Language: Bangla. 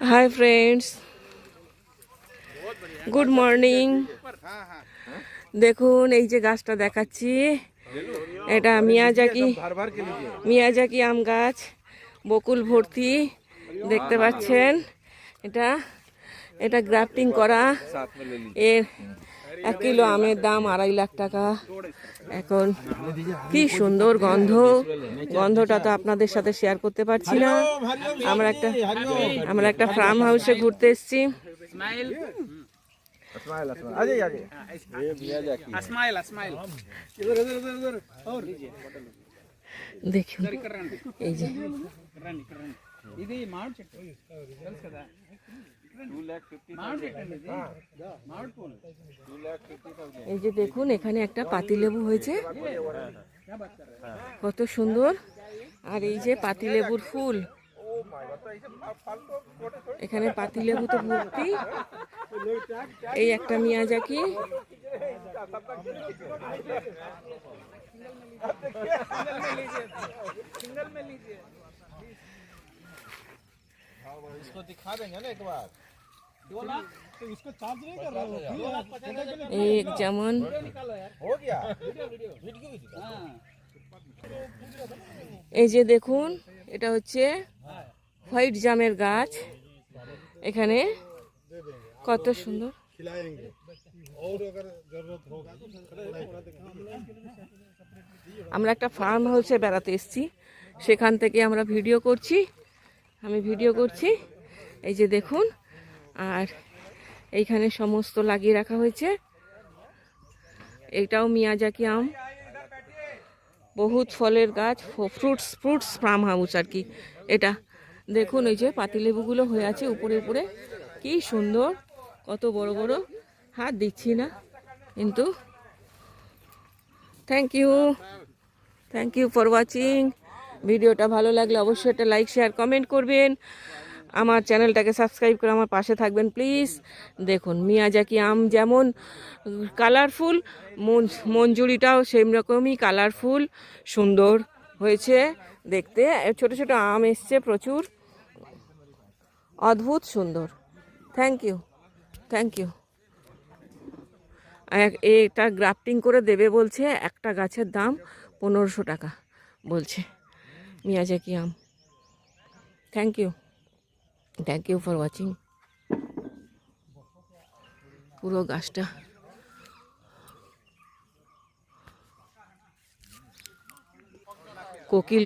Hi friends, good morning. দেখুন এই যে গাছটা দেখাচ্ছি, এটা মিয়াজাকি আম গাছ, বকুল ভর্তি দেখতে পাচ্ছেন। এটা এটা গ্রাফটিং করা। এর 1 কিলো আমের দাম 2.5 লাখ টাকা। এখন কি সুন্দর গন্ধটা তো আপনাদের সাথে শেয়ার করতে পারছি না। আমরা একটা ফার্ম হাউসে ঘুরতে এসেছি। দেখুন এই যে এই যে দেখুন এখানে একটা পাতিলেবু হয়েছে, কত সুন্দর। আর এই যে পাতিলেবুর ফুল, এখানে পাতিলেবু তো ভর্তি। এই একটা মিয়াজাকি, इसको दिखा देंगे ना एक बार। 2 लाख तो इसको चार्ज नहीं कर रहा हूँ। एक যেমন हो गया এই যে দেখুন এটা হচ্ছে হোয়াইট জামের গাছ। এখানে কত সুন্দর। আমরা একটা ফার্ম হাউসে বেড়াতে এসেছি, সেখান থেকে আমরা ভিডিও করছি। এই যে দেখুন, আর এইখানে সমস্ত লাগিয়ে রাখা হয়েছে। এইটাও মিয়াজাকি আম, বহুত ফলের গাছ, ফ্রুটস ফার্ম হাউস আর কি এটা। দেখুন ওই যে পাতিলেবুগুলো হয়ে আছে উপরে উপরে, কি সুন্দর, কত বড় বড়। হাত দিচ্ছি না কিন্তু। Thank you for watching. ভিডিওটা ভালো লাগলে অবশ্যই একটা লাইক শেয়ার কমেন্ট করবেন। আমার চ্যানেলটাকে সাবস্ক্রাইব করে আমার পাশে থাকবেন প্লিজ। দেখুন মিয়াজাকি আম যেমন কালারফুল, মঞ্জুরিটাও সেই রকমই কালারফুল, সুন্দর হয়েছে দেখতে। ছোট ছোট আম এসছে প্রচুর, অদ্ভুত সুন্দর। Thank you. এটা গ্রাফটিং করে দেবে বলছে, একটা গাছের দাম 1500 টাকা বলছে মিয়াজাকি আম। Thank you for watching. পুরো গাছটা কোকিল